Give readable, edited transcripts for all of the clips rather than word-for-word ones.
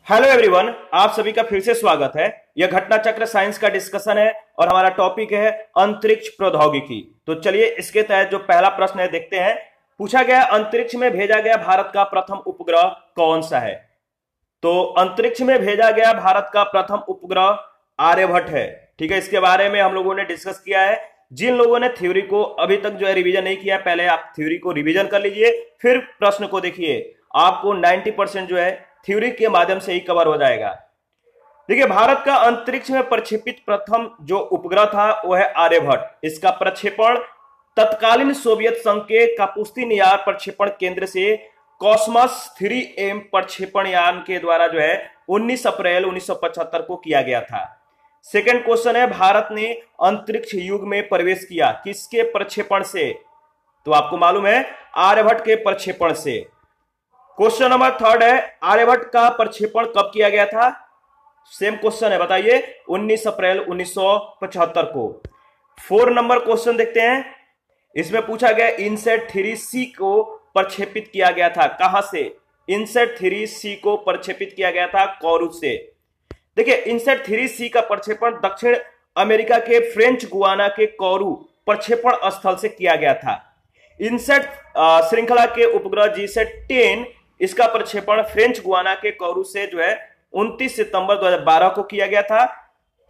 Hello everyone, आप सभी का फिर से स्वागत है। यह घटना चक्र साइंस का डिस्कशन है और हमारा टॉपिक है अंतरिक्ष प्रौद्योगिकी। तो चलिए इसके तहत जो पहला प्रश्न है देखते हैं। पूछा गया अंतरिक्ष में भेजा गया भारत का प्रथम उपग्रह कौन सा है। तो अंतरिक्ष में भेजा गया भारत का प्रथम उपग्रह आर्यभट्ट है। ठीक है, इसके बारे में हम लोगों ने डिस्कस किया है। जिन लोगों ने थ्योरी को अभी तक जो है रिवीजन नहीं किया, पहले आप थ्योरी को रिवीजन कर लीजिए, फिर प्रश्न को देखिए। आपको 90% जो है थ्योरी के माध्यम से ही कवर हो जाएगा। देखिए, भारत का अंतरिक्ष में प्रक्षेपित प्रथम जो उपग्रह था वो है आर्यभट्ट। इसका प्रक्षेपण तत्कालीन सोवियत संघ के कापुस्तीन प्रक्षेपण केंद्र से कॉस्मस 3M प्रक्षेपण यान के द्वारा जो है 19 अप्रैल 1975 को किया गया था। सेकंड क्वेश्चन है, भारत ने अंतरिक्ष युग में प्रवेश किया किसके प्रक्षेपण से। तो आपको मालूम है आर्यभट्ट के प्रक्षेपण से। क्वेश्चन नंबर थर्ड है, आर्यभट्ट का प्रक्षेपण कब किया गया था। सेम क्वेश्चन है, बताइए। 19 अप्रैल 1975 को। 4 नंबर क्वेश्चन देखते हैं। इसमें पूछा गया इनसेट 3C को प्रक्षेपित किया गया था कहां से। इनसेट 3C को प्रक्षेपित किया गया था कोरू से। देखिए, इनसेट 3C का प्रक्षेपण दक्षिण अमेरिका के फ्रेंच गुआना के कोरू प्रक्षेपण स्थल से किया गया था। इनसेट श्रृंखला के उपग्रह जीसैट-10 इसका प्रक्षेपण फ्रेंच गुआना के कोरू से जो है 29 सितंबर 2012 को किया गया था।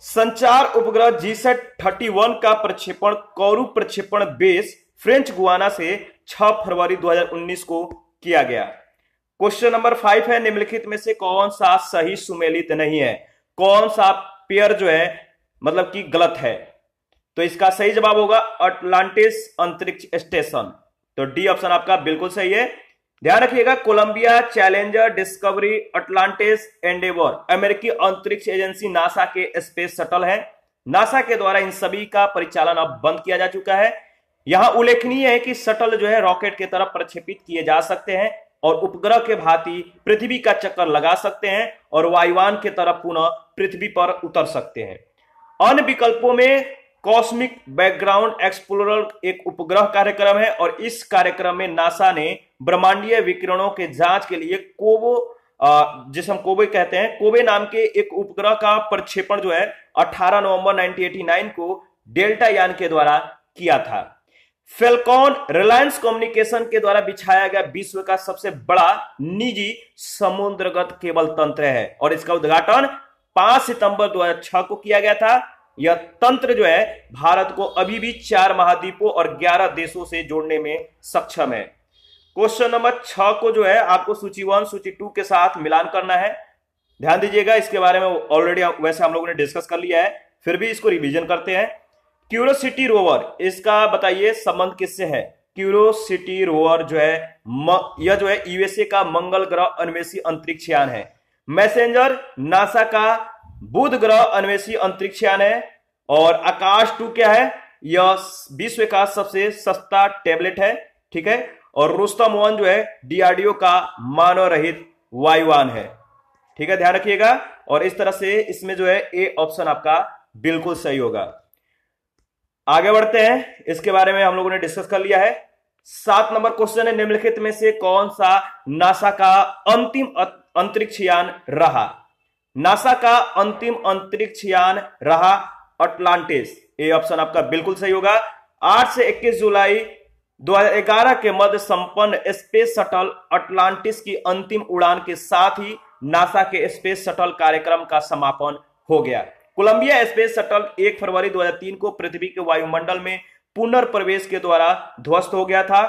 संचार उपग्रह जीसैट-31 का प्रक्षेपण कोरू प्रक्षेपण बेस फ्रेंच गुआना से 6 फरवरी 2019 को किया गया। क्वेश्चन नंबर 5 है, निम्नलिखित में से कौन सा सही सुमेलित नहीं है। कौन सा पेयर जो है मतलब कि गलत है। तो इसका सही जवाब होगा अटलांटिस अंतरिक्ष स्टेशन। तो डी ऑप्शन आपका बिल्कुल सही है। ध्यान रखिएगा, Columbia, Challenger, Discovery, Atlantis, Endeavour अमेरिकी अंतरिक्ष एजेंसी नासा के स्पेस शटल है। नासा के द्वारा इन सभी का परिचालन अब बंद किया जा चुका है। यहां उल्लेखनीय है कि शटल जो है रॉकेट की तरफ प्रक्षेपित किए जा सकते हैं और उपग्रह के भांति पृथ्वी का चक्कर लगा सकते हैं और वायुयान की तरफ पुनः पृथ्वी पर उतर सकते हैं। अन्य विकल्पों में कॉस्मिक बैकग्राउंड एक्सप्लोरर एक उपग्रह कार्यक्रम है और इस कार्यक्रम में नासा ने ब्रह्मांडीय विकिरणों के जांच के लिए जिसे हम कोबे कहते हैं, कोबे नाम के एक उपग्रह का प्रक्षेपण जो है 18 नवंबर 1989 को डेल्टा यान के द्वारा किया था। फेल्कॉन रिलायंस कम्युनिकेशन के द्वारा बिछाया गया विश्व का सबसे बड़ा निजी समुद्रगत केबल तंत्र है और इसका उद्घाटन 5 सितंबर 2006 को किया गया था। यह तंत्र जो है भारत को अभी भी 4 महाद्वीपों और 11 देशों से जोड़ने में सक्षम है। क्वेश्चन नंबर 6 को जो है आपको सूची 1 सूची 2 के साथ मिलान करना है। ध्यान दीजिएगा, इसके बारे में ऑलरेडी वैसे हम लोगों ने डिस्कस कर लिया है, फिर भी इसको रिवीजन करते हैं। क्यूरोसिटी रोवर, इसका बताइए संबंध किससे है। क्यूरोसिटी रोवर जो है यह जो है यूएसए का मंगल ग्रह अन्वेषी अंतरिक्ष यान है। मैसेंजर नासा का बुध ग्रह अन्वेषी अंतरिक्ष यान है। और आकाश 2 क्या है, यह विश्व का सबसे सस्ता टैबलेट है। ठीक है, और रुस्तम 1 जो है डीआरडीओ का मानव रहित वायुयान है। ठीक है, ध्यान रखिएगा। और इस तरह से इसमें जो है ए ऑप्शन आपका बिल्कुल सही होगा। आगे बढ़ते हैं, इसके बारे में हम लोगों ने डिस्कस कर लिया है। 7 नंबर क्वेश्चन है, निम्नलिखित में से कौन सा नासा का अंतिम अंतरिक्ष यान रहा। नासा का अंतिम अंतरिक्ष यान रहा अटलांटिस। ए ऑप्शन आपका बिल्कुल सही होगा। 8 से 21 जुलाई 2011 के मध्य संपन्न स्पेस शटल अटलांटिस की अंतिम उड़ान के साथ ही नासा के स्पेस शटल कार्यक्रम का समापन हो गया। कोलंबिया स्पेस शटल 1 फरवरी 2003 को पृथ्वी के वायुमंडल में पुनर्प्रवेश के द्वारा ध्वस्त हो गया था।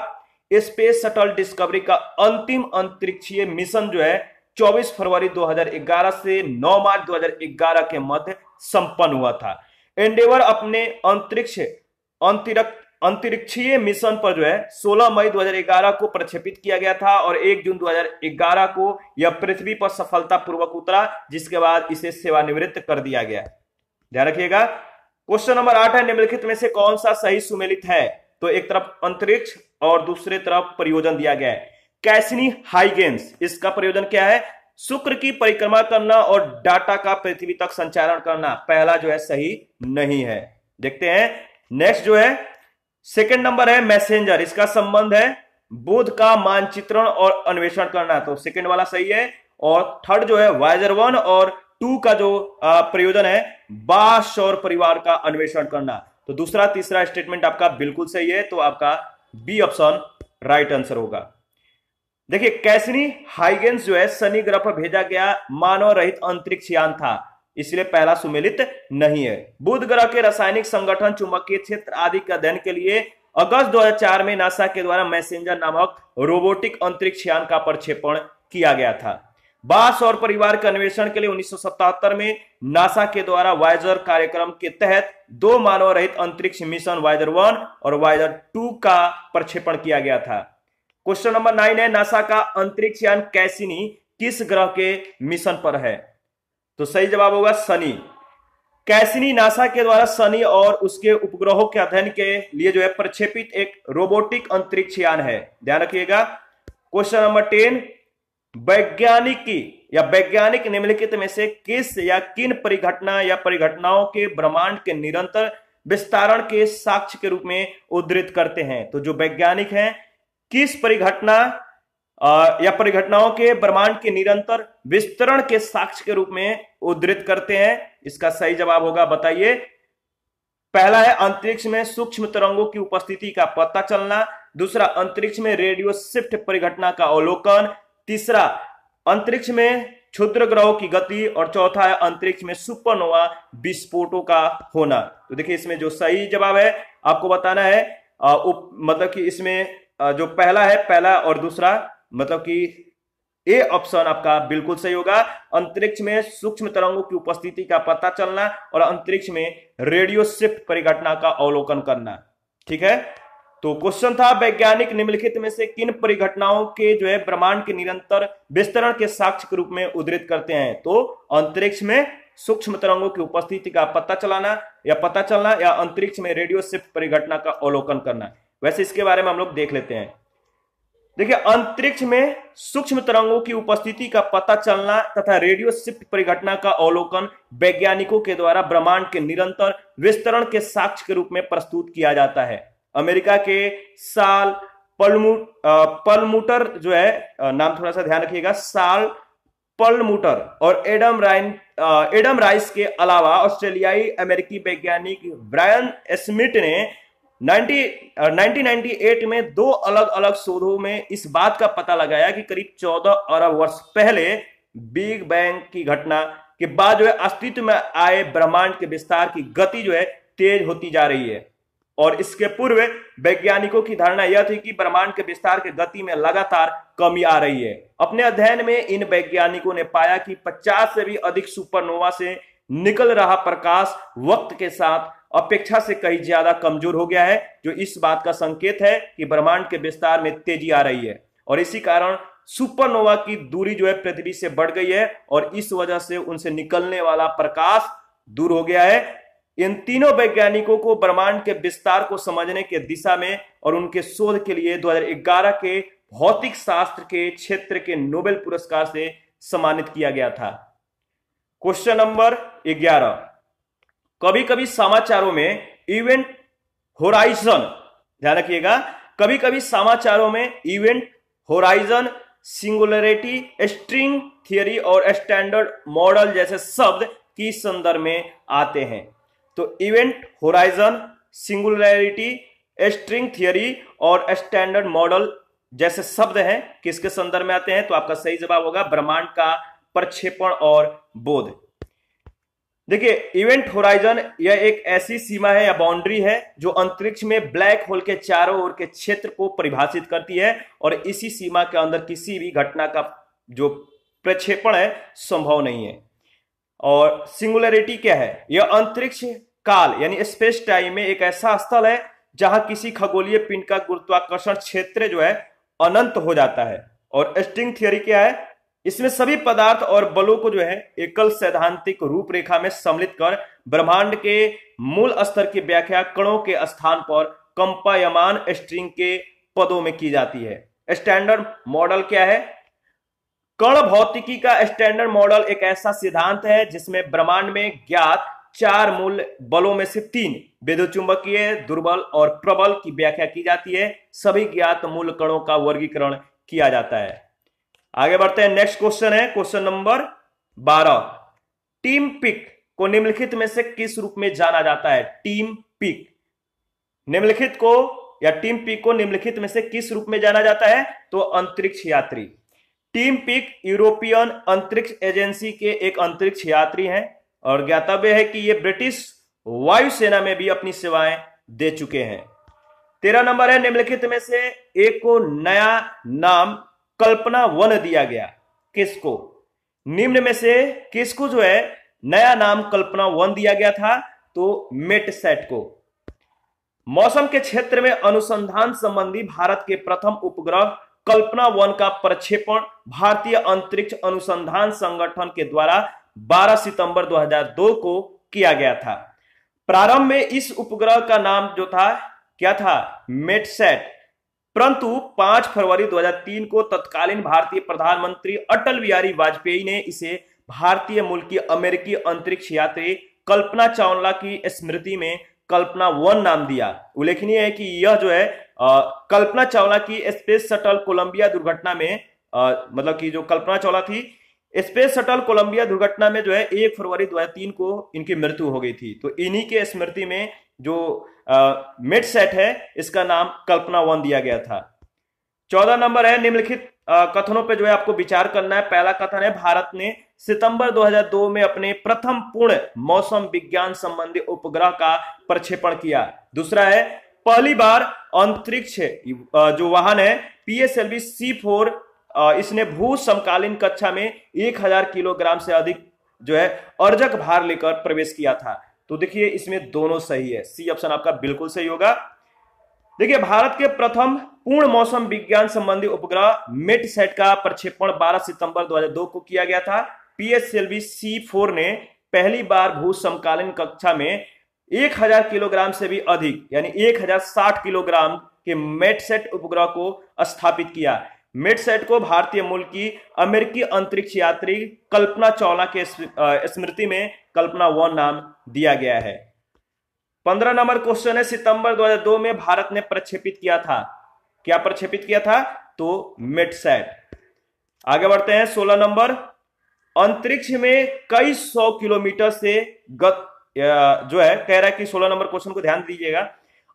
स्पेस शटल डिस्कवरी का अंतिम अंतरिक्षीय मिशन जो है 24 फरवरी 2011 से 9 मार्च 2011 के मध्य संपन्न हुआ था। एंडेवर अपने अंतरिक्षीय मिशन पर जो है 16 मई 2011 को प्रक्षेपित किया गया था और 1 जून 2011 को यह पृथ्वी पर सफलतापूर्वक उतरा, जिसके बाद इसे सेवानिवृत्त कर दिया गया। ध्यान रखिएगा। क्वेश्चन नंबर 8 है, निम्नलिखित में से कौन सा सही सुमेलित है। तो एक तरफ अंतरिक्ष और दूसरे तरफ प्रयोजन दिया गया है। कैसिनी हाइगेंस, इसका प्रयोजन क्या है, शुक्र की परिक्रमा करना और डाटा का पृथ्वी तक संचारण करना। पहला जो है सही नहीं है। देखते हैं नेक्स्ट जो है सेकंड नंबर है मैसेंजर, इसका संबंध है बुध का मानचित्रण और अन्वेषण करना। तो सेकंड वाला सही है। और थर्ड जो है वायजर 1 और 2 का जो प्रयोजन है बाह्य सौर परिवार का अन्वेषण करना। तो दूसरा तीसरा स्टेटमेंट आपका बिल्कुल सही है, तो आपका बी ऑप्शन राइट आंसर होगा। देखिए कैसिनी हाइगेंस जो है शनि ग्रह पर भेजा गया मानव रहित अंतरिक्ष यान था, इसलिए पहला सुमेलित नहीं है। बुध ग्रह के रासायनिक संगठन, चुंबकीय क्षेत्र आदि के अध्ययन के लिए अगस्त 2004 में नासा के द्वारा मैसेंजर नामक रोबोटिक अंतरिक्ष यान का प्रक्षेपण किया गया था। बाह्य सौर परिवार के अन्वेषण के लिए 1977 में नासा के द्वारा वायजर कार्यक्रम के तहत 2 मानव रहित अंतरिक्ष मिशन वायजर 1 और वायजर 2 का प्रक्षेपण किया गया था। क्वेश्चन नंबर 9 है नासा का अंतरिक्ष यान कैसिनी किस ग्रह के मिशन पर है? तो सही जवाब होगा शनि। कैसिनी नासा के द्वारा शनि और उसके उपग्रहों के अध्ययन के लिए जो है प्रक्षेपित एक रोबोटिक अंतरिक्ष यान है, ध्यान रखिएगा। क्वेश्चन नंबर 10, वैज्ञानिक निम्नलिखित में से किस या किन परिघटना या परिघटनाओं के ब्रह्मांड के निरंतर विस्तारण के साक्ष्य के रूप में उद्धृत करते हैं? तो जो वैज्ञानिक हैं किस परिघटना या परिघटनाओं के ब्रह्मांड के निरंतर विस्तरण के साक्ष्य के रूप में उद्धृत करते हैं? इसका सही जवाब होगा, बताइए। पहला है अंतरिक्ष में सूक्ष्म तरंगों की उपस्थिति का पता चलना, दूसरा अंतरिक्ष में रेडियो शिफ्ट परिघटना का अवलोकन, तीसरा अंतरिक्ष में क्षुद्र ग्रहों की गति और चौथा है अंतरिक्ष में सुपरनोवा विस्फोटों का होना। तो देखिए इसमें जो सही जवाब है आपको बताना है, मतलब कि इसमें जो पहला है, पहला और दूसरा, मतलब कि ए ऑप्शन आपका बिल्कुल सही होगा। अंतरिक्ष में सूक्ष्म तरंगों की उपस्थिति का पता चलना और अंतरिक्ष में रेडियो शिफ्ट परिघटना का अवलोकन करना, ठीक है। तो क्वेश्चन था वैज्ञानिक निम्नलिखित में से किन परिघटनाओं के जो है ब्रह्मांड के निरंतर विस्तरण के साक्ष्य के रूप में उद्धृत करते हैं? तो अंतरिक्ष में सूक्ष्म तरंगों की उपस्थिति का पता चलना या अंतरिक्ष में रेडियो शिफ्ट परिघटना का अवलोकन करना। वैसे इसके बारे में हम लोग देख लेते हैं। देखिए अंतरिक्ष में सूक्ष्म तरंगों की उपस्थिति का पता चलना तथा रेडियो शिफ्ट परिघटना का अवलोकन वैज्ञानिकों के द्वारा ब्रह्मांड के निरंतर विस्तरण के साक्ष्य के रूप में प्रस्तुत किया जाता है। अमेरिका के साल पर्लमुटर जो है, नाम थोड़ा सा ध्यान रखिएगा, साल पर्लमुटर और एडम राइस के अलावा ऑस्ट्रेलियाई अमेरिकी वैज्ञानिक ब्रायन स्मिथ ने 1998 में 2 अलग अलग शोधों में इस बात का पता लगाया कि करीब 14 अरब वर्ष पहले बिग बैंग की घटना के बाद जो है अस्तित्व में आए ब्रह्मांड के विस्तार की गति जो है तेज होती जा रही है। और इसके पूर्व वैज्ञानिकों की धारणा यह थी कि ब्रह्मांड के विस्तार की गति में लगातार कमी आ रही है। अपने अध्ययन में इन वैज्ञानिकों ने पाया कि 50 से भी अधिक सुपरनोवा से निकल रहा प्रकाश वक्त के साथ अपेक्षा से कहीं ज्यादा कमजोर हो गया है, जो इस बात का संकेत है कि ब्रह्मांड के विस्तार में तेजी आ रही है और इसी कारण सुपरनोवा की दूरी जो है पृथ्वी से बढ़ गई है और इस वजह से उनसे निकलने वाला प्रकाश दूर हो गया है। इन तीनों वैज्ञानिकों को ब्रह्मांड के विस्तार को समझने के दिशा में और उनके शोध के लिए 2011 के भौतिक शास्त्र के क्षेत्र के नोबेल पुरस्कार से सम्मानित किया गया था। क्वेश्चन नंबर 11, कभी कभी समाचारों में इवेंट होराइजन, ध्यान रखिएगा, कभी कभी समाचारों में event horizon, singularity, string theory और स्टैंडर्ड मॉडल जैसे शब्द किस संदर्भ में आते हैं? तो event horizon, singularity, string theory और स्टैंडर्ड मॉडल जैसे शब्द हैं किसके संदर्भ में आते हैं? तो आपका सही जवाब होगा ब्रह्मांड का प्रक्षेपण और बोध। देखिए इवेंट होराइजन यह एक ऐसी सीमा है या बाउंड्री है जो अंतरिक्ष में ब्लैक होल के चारों ओर के क्षेत्र को परिभाषित करती है और इसी सीमा के अंदर किसी भी घटना का जो प्रक्षेपण है संभव नहीं है। और सिंगुलरिटी क्या है? यह अंतरिक्ष काल यानी स्पेस टाइम में एक ऐसा स्थल है जहां किसी खगोलीय पिंड का गुरुत्वाकर्षण क्षेत्र जो है अनंत हो जाता है। और स्ट्रिंग थियरी क्या है? इसमें सभी पदार्थ और बलों को जो है एकल सैद्धांतिक रूपरेखा में सम्मिलित कर ब्रह्मांड के मूल स्तर की व्याख्या कणों के स्थान पर कंपायमान स्ट्रिंग के पदों में की जाती है। स्टैंडर्ड मॉडल क्या है? कण भौतिकी का स्टैंडर्ड मॉडल एक ऐसा सिद्धांत है जिसमें ब्रह्मांड में ज्ञात 4 मूल बलों में से 3 विद्युत चुंबकीय, दुर्बल और प्रबल की व्याख्या की जाती है। सभी ज्ञात मूल कणों का वर्गीकरण किया जाता है। आगे बढ़ते हैं, नेक्स्ट क्वेश्चन है क्वेश्चन नंबर 12। टीम पिक को निम्नलिखित में से किस रूप में जाना जाता है? टीम पिक, निम्नलिखित को या टीम पिक को निम्नलिखित में से किस रूप में जाना जाता है? तो अंतरिक्ष यात्री। टीम पिक यूरोपियन अंतरिक्ष एजेंसी के एक अंतरिक्ष यात्री हैं और ज्ञातव्य है कि ये ब्रिटिश वायुसेना में भी अपनी सेवाएं दे चुके हैं। 13 नंबर है, निम्नलिखित में से एक को नया नाम कल्पना 1 दिया गया, किसको? निम्न में से किसको जो है नया नाम कल्पना 1 दिया गया था? तो मेटसैट को। मौसम के क्षेत्र में अनुसंधान संबंधी भारत के प्रथम उपग्रह कल्पना 1 का प्रक्षेपण भारतीय अंतरिक्ष अनुसंधान संगठन के द्वारा 12 सितंबर 2002 को किया गया था। प्रारंभ में इस उपग्रह का नाम जो था क्या था? मेटसैट। परंतु 5 फरवरी 2003 को तत्कालीन भारतीय प्रधानमंत्री अटल बिहारी वाजपेयी ने इसे भारतीय मूल की अमेरिकी अंतरिक्ष यात्री कल्पना चावला की स्मृति में कल्पना 1 नाम दिया। उल्लेखनीय है कि यह जो है कल्पना चावला की स्पेस शटल कोलंबिया दुर्घटना में मतलब कि जो कल्पना चावला थी, स्पेस शटल कोलंबिया दुर्घटना में जो है 1 फरवरी 2003 को इनकी मृत्यु हो गई थी। तो इन्हीं के स्मृति में जो मेटसैट है इसका नाम कल्पना 1 दिया गया था। 14 नंबर है, निम्नलिखित कथनों पे जो है आपको विचार करना है। पहला कथन है, भारत ने सितंबर 2002 में अपने प्रथम पूर्ण मौसम विज्ञान संबंधी उपग्रह का प्रक्षेपण किया। दूसरा है, पहली बार अंतरिक्ष जो वाहन है PSLV C4 इसने भू समकालीन कक्षा में 1000 किलोग्राम से अधिक जो है अर्जक भार लेकर प्रवेश किया था। तो देखिए इसमें दोनों सही है, सी ऑप्शन आपका बिल्कुल सही होगा। देखिए भारत के प्रथम पूर्ण मौसम विज्ञान संबंधी उपग्रह मेटसैट का प्रक्षेपण 12 सितंबर 2002 को किया गया था। PSLV C4 ने पहली बार भू समकालीन कक्षा में 1000 किलोग्राम से भी अधिक यानी 1060 किलोग्राम के मेटसैट उपग्रह को स्थापित किया। मेटसैट को भारतीय मूल की अमेरिकी अंतरिक्ष यात्री कल्पना चावला के स्मृति में कल्पना 1 नाम दिया गया है। 15 नंबर क्वेश्चन है, सितंबर 2002 में भारत ने प्रक्षेपित किया था, क्या प्रक्षेपित किया था? तो मेटसैट। आगे बढ़ते हैं 16 नंबर, अंतरिक्ष में कई 100 किलोमीटर से जो है कह रहा है कि 16 नंबर क्वेश्चन को ध्यान दीजिएगा,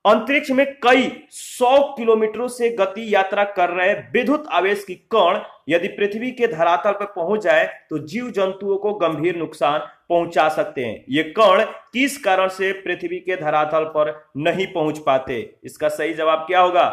अंतरिक्ष में कई 100 किलोमीटरों से गति यात्रा कर रहे विद्युत आवेश की कण यदि पृथ्वी के धरातल पर पहुंच जाए तो जीव जंतुओं को गंभीर नुकसान पहुंचा सकते हैं। ये कण किस कारण से पृथ्वी के धरातल पर नहीं पहुंच पाते? इसका सही जवाब क्या होगा?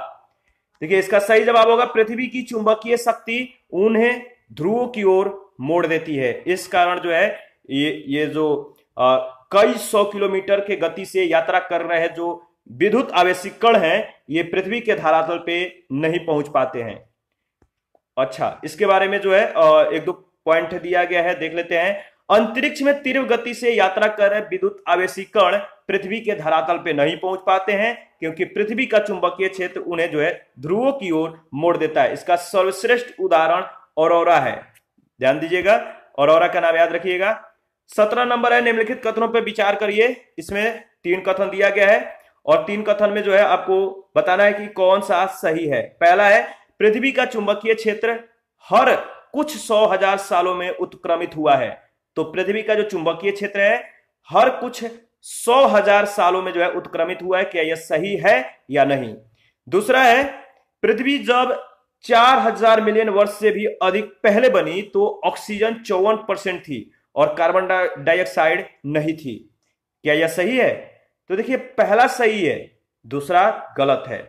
देखिए इसका सही जवाब होगा, पृथ्वी की चुंबकीय शक्ति उन्हें ध्रुवों की ओर मोड़ देती है। इस कारण जो है ये जो कई 100 किलोमीटर के गति से यात्रा कर रहे जो विद्युत आवेशी कण हैं ये पृथ्वी के धरातल पे नहीं पहुंच पाते हैं। अच्छा, इसके बारे में जो है एक दो पॉइंट दिया गया है, देख लेते हैं। अंतरिक्ष में तीव्र गति से यात्रा कर रहे विद्युत आवेशी कण पृथ्वी के धरातल पे नहीं पहुंच पाते हैं क्योंकि पृथ्वी का चुंबकीय क्षेत्र उन्हें जो है ध्रुवों की ओर मोड़ देता है। इसका सर्वश्रेष्ठ उदाहरण ऑरोरा है, ध्यान दीजिएगा, ऑरोरा का नाम याद रखिएगा। 17 नंबर है, निम्नलिखित कथनों पर विचार करिए। इसमें 3 कथन दिया गया है और 3 कथन में जो है आपको बताना है कि कौन सा सही है। पहला है, पृथ्वी का चुंबकीय क्षेत्र हर कुछ 100,000 सालों में उत्क्रमित हुआ है। तो पृथ्वी का जो चुंबकीय क्षेत्र है हर कुछ 100,000 सालों में जो है उत्क्रमित हुआ है, क्या यह सही है या नहीं? दूसरा है, पृथ्वी जब 4000 मिलियन वर्ष से भी अधिक पहले बनी तो ऑक्सीजन 54% थी और कार्बन डाइऑक्साइड नहीं थी, क्या यह सही है? तो देखिए पहला सही है, दूसरा गलत है।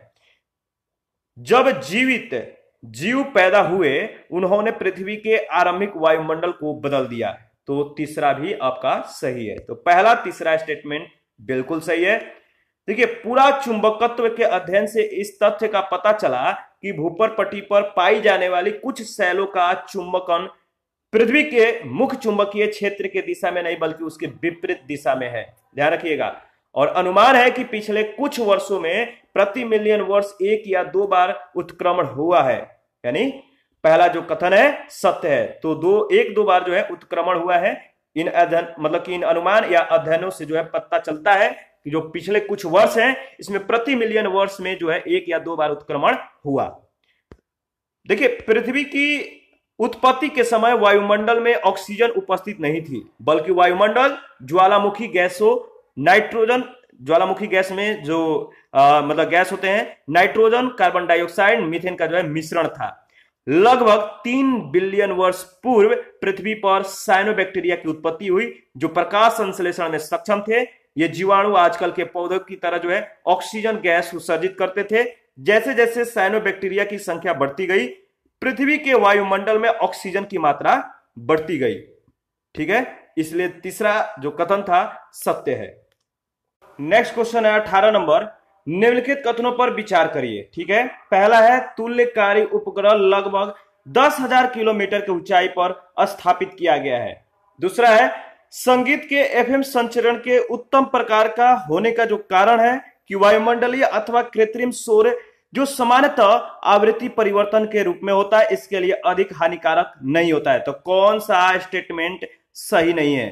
जब जीव पैदा हुए उन्होंने पृथ्वी के आरंभिक वायुमंडल को बदल दिया, तो तीसरा भी आपका सही है। तो पहला तीसरा स्टेटमेंट बिल्कुल सही है। देखिए पूरा चुंबकत्व के अध्ययन से इस तथ्य का पता चला कि भूपर पट्टी पर पाई जाने वाली कुछ शैलों का चुंबकन पृथ्वी के मुख्य चुंबकीय क्षेत्र के दिशा में नहीं बल्कि उसके विपरीत दिशा में है, ध्यान रखिएगा। और अनुमान है कि पिछले कुछ वर्षों में प्रति मिलियन वर्ष 1 या 2 बार उत्क्रमण हुआ है, यानी पहला जो कथन है सत्य है। तो 1-2 बार जो है उत्क्रमण हुआ है। इन अध्ययन मतलब कि इन अनुमान या अध्ययनों से जो है पता चलता है कि जो पिछले कुछ वर्ष हैं इसमें प्रति मिलियन वर्ष में जो है 1 या 2 बार उत्क्रमण हुआ। देखिए पृथ्वी की उत्पत्ति के समय वायुमंडल में ऑक्सीजन उपस्थित नहीं थी, बल्कि वायुमंडल ज्वालामुखी गैसों, नाइट्रोजन, ज्वालामुखी गैस में जो मतलब गैस होते हैं, नाइट्रोजन, कार्बन डाइऑक्साइड, मीथेन का जो है मिश्रण था। लगभग 3 बिलियन वर्ष पूर्व पृथ्वी पर साइनोबैक्टीरिया की उत्पत्ति हुई, जो प्रकाश संश्लेषण में सक्षम थे। ये जीवाणु आजकल के पौधों की तरह जो है ऑक्सीजन गैस उत्सर्जित करते थे। जैसे जैसे साइनोबैक्टीरिया की संख्या बढ़ती गई, पृथ्वी के वायुमंडल में ऑक्सीजन की मात्रा बढ़ती गई। ठीक है, इसलिए तीसरा जो कथन था सत्य है। नेक्स्ट क्वेश्चन है 18 नंबर, निम्नलिखित कथनों पर विचार करिए। ठीक है, पहला है तुल्यकारी उपग्रह लगभग 10,000 किलोमीटर की ऊंचाई पर स्थापित किया गया है। दूसरा है संगीत के एफएम संचरण के उत्तम प्रकार का होने का जो कारण है कि वायुमंडलीय अथवा कृत्रिम शोर जो सामान्यतः आवृत्ति परिवर्तन के रूप में होता है, इसके लिए अधिक हानिकारक नहीं होता है। तो कौन सा स्टेटमेंट सही नहीं है?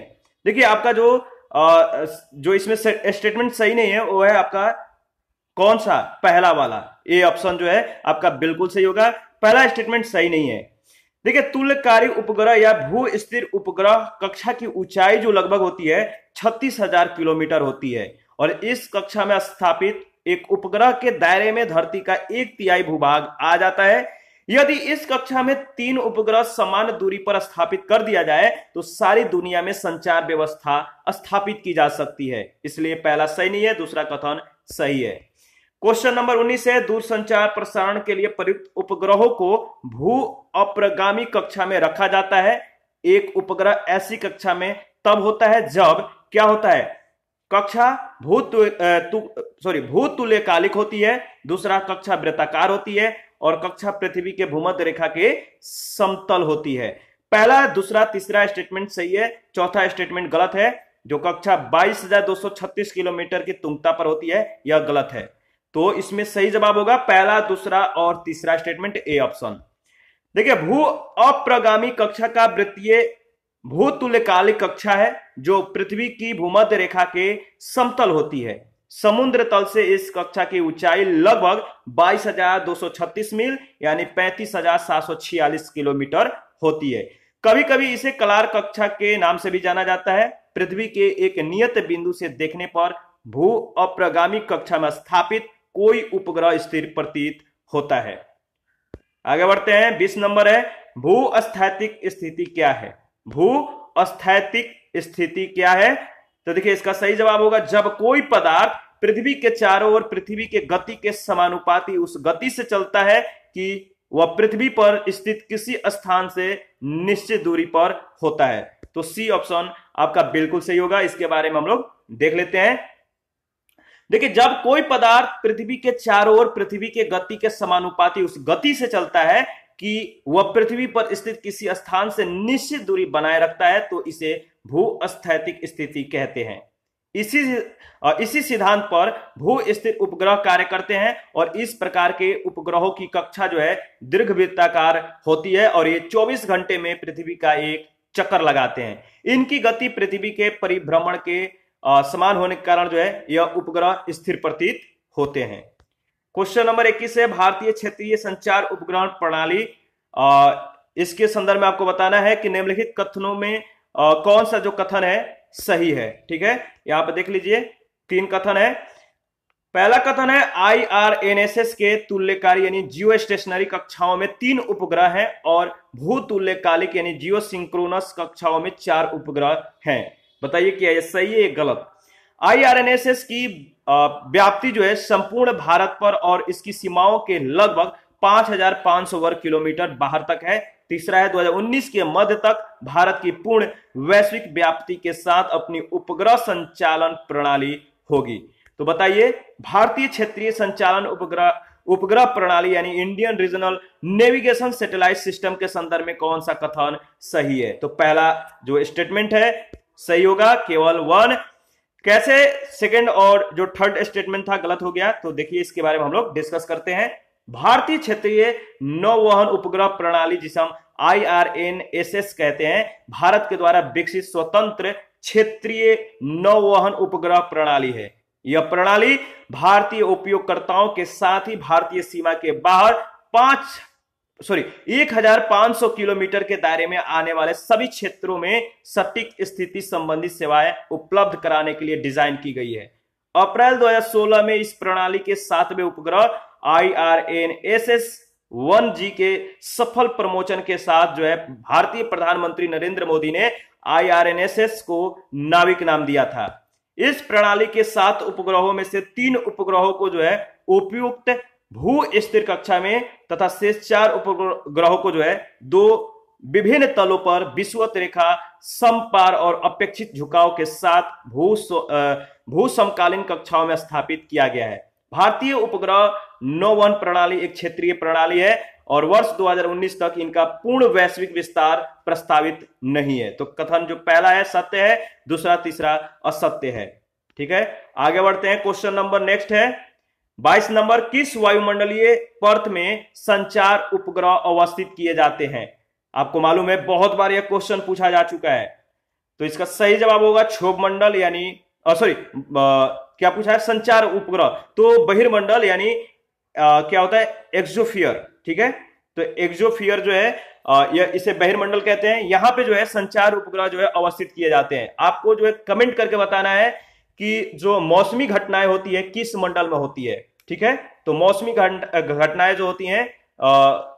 देखिए, आपका जो इसमें स्टेटमेंट सही नहीं है वो है आपका कौन सा, पहला वाला। ए ऑप्शन जो है आपका बिल्कुल सही होगा, पहला स्टेटमेंट सही नहीं है। देखिए, तुल्यकारी उपग्रह या भू स्थिर उपग्रह कक्षा की ऊंचाई जो लगभग होती है 36,000 किलोमीटर होती है, और इस कक्षा में स्थापित एक उपग्रह के दायरे में धरती का 1/3 भूभाग आ जाता है। यदि इस कक्षा में 3 उपग्रह समान दूरी पर स्थापित कर दिया जाए तो सारी दुनिया में संचार व्यवस्था स्थापित की जा सकती है। इसलिए पहला सही नहीं है, दूसरा कथन सही है। क्वेश्चन नंबर 19 है, दूरसंचार प्रसारण के लिए प्रयुक्त उपग्रहों को भू अप्रगामी कक्षा में रखा जाता है। एक उपग्रह ऐसी कक्षा में तब होता है जब क्या होता है, कक्षा भूतुल्यकालिक होती है, दूसरा कक्षा वृत्ताकार होती है, और कक्षा पृथ्वी के भूमध्य रेखा के समतल होती है। पहला, दूसरा, तीसरा स्टेटमेंट सही है, चौथा स्टेटमेंट गलत है। जो कक्षा 22,236 किलोमीटर की तुंगता पर होती है, यह गलत है। तो इसमें सही जवाब होगा पहला, दूसरा और तीसरा स्टेटमेंट, ए ऑप्शन। देखिए, भू अप्रगामी कक्षा का वृत्तीय भूतुल्यकालिक कक्षा है जो पृथ्वी की भूमध्य रेखा के समतल होती है। समुद्र तल से इस कक्षा की ऊंचाई लगभग 22,236 मील यानी 35,746 किलोमीटर होती है। कभी कभी इसे कलार कक्षा के नाम से भी जाना जाता है। पृथ्वी के एक नियत बिंदु से देखने पर भू अप्रगामी कक्षा में स्थापित कोई उपग्रह स्थिर प्रतीत होता है। आगे बढ़ते हैं, 20 नंबर है, भू स्थैतिक स्थिति क्या है? भू स्थैतिक स्थिति क्या है? तो देखिए, इसका सही जवाब होगा जब कोई पदार्थ पृथ्वी के चारों ओर पृथ्वी के गति के समानुपाती उस गति से चलता है कि वह पृथ्वी पर स्थित किसी स्थान से निश्चित दूरी पर होता है। तो सी ऑप्शन आपका बिल्कुल सही होगा। इसके बारे में हम लोग देख लेते हैं। देखिए, जब कोई पदार्थ पृथ्वी के चारों ओर पृथ्वी के गति के समानुपाती उस गति से चलता है कि वह पृथ्वी पर स्थित किसी स्थान से निश्चित दूरी बनाए रखता है, तो इसे भू स्थैतिक स्थिति कहते हैं। इसी सिद्धांत पर भू स्थिर उपग्रह कार्य करते हैं, और इस प्रकार के उपग्रहों की कक्षा जो है दीर्घवृत्ताकार होती है, और ये 24 घंटे में पृथ्वी का एक चक्कर लगाते हैं। इनकी गति पृथ्वी के परिभ्रमण के समान होने के कारण जो है यह उपग्रह स्थिर प्रतीत होते हैं। क्वेश्चन नंबर 21 है, भारतीय क्षेत्रीय संचार उपग्रहण प्रणाली। इसके संदर्भ में आपको बताना है कि निम्नलिखित कथनों में कौन सा जो कथन है सही है। ठीक है, यहां पर देख लीजिए, 3 कथन है। पहला कथन है, IRNSS के तुल्यकारी यानी जियो स्टेशनरी कक्षाओं में 3 उपग्रह हैं और भूतुल्यकालिक यानी जियो सिंक्रोनस कक्षाओं में 4 उपग्रह हैं। बताइए क्या ये सही है या गलत? IRNSS की व्याप्ति जो है संपूर्ण भारत पर और इसकी सीमाओं के लगभग 5,500 वर्ग किलोमीटर बाहर तक है। तीसरा है, 2019 के मध्य तक भारत की पूर्ण वैश्विक व्याप्ति के साथ अपनी उपग्रह संचालन प्रणाली होगी। तो बताइए, भारतीय क्षेत्रीय संचालन उपग्रह प्रणाली यानी Indian regional navigation satellite system के संदर्भ में कौन सा कथन सही है? तो पहला जो स्टेटमेंट है सही होगा, केवल 1। कैसे सेकंड और जो थर्ड स्टेटमेंट था गलत हो गया? तो देखिए, इसके बारे में हम लोग डिस्कस करते हैं। भारतीय क्षेत्रीय नौवहन उपग्रह प्रणाली, जिसे हम IRNSS कहते हैं, भारत के द्वारा विकसित स्वतंत्र क्षेत्रीय नौवहन उपग्रह प्रणाली है। यह प्रणाली भारतीय उपयोगकर्ताओं के साथ ही भारतीय सीमा के बाहर सॉरी 1500 किलोमीटर के दायरे में आने वाले सभी क्षेत्रों में सटीक स्थिति संबंधी सेवाएं उपलब्ध कराने के लिए डिजाइन की गई है। अप्रैल 2016 में इस प्रणाली के 7वें उपग्रह IRNSS 1G के सफल प्रमोशन के साथ जो है भारतीय प्रधानमंत्री नरेंद्र मोदी ने IRNSS को नाविक नाम दिया था। इस प्रणाली के 7 उपग्रहों में से 3 उपग्रहों को जो है उपयुक्त भू स्थिर कक्षा में तथा शेष 4 उपग्रहों को जो है 2 विभिन्न तलों पर विषुवत रेखा समपार और अपेक्षित झुकाव के साथ भू समकालीन कक्षाओं में स्थापित किया गया है। भारतीय उपग्रह नौ-1 प्रणाली एक क्षेत्रीय प्रणाली है और वर्ष 2019 तक इनका पूर्ण वैश्विक विस्तार प्रस्तावित नहीं है। तो कथन जो पहला है सत्य है, दूसरा तीसरा असत्य है। ठीक है, आगे बढ़ते हैं। क्वेश्चन नंबर नेक्स्ट है 22 नंबर, किस वायुमंडलीय परत में संचार उपग्रह अवस्थित किए जाते हैं? आपको मालूम है बहुत बार यह क्वेश्चन पूछा जा चुका है। तो इसका सही जवाब होगा क्षोभ मंडल, यानी क्या पूछा है, संचार उपग्रह। तो बहिर्मंडल यानी क्या होता है, एक्सोफियर। ठीक है, तो एक्सोफियर जो है इसे बहिर्मंडल कहते हैं। यहां पे जो है संचार उपग्रह जो है अवस्थित किए जाते हैं। आपको जो है कमेंट करके बताना है कि जो मौसमी घटनाएं होती है किस मंडल में होती है। ठीक है, तो मौसमी घटनाएं जो होती हैं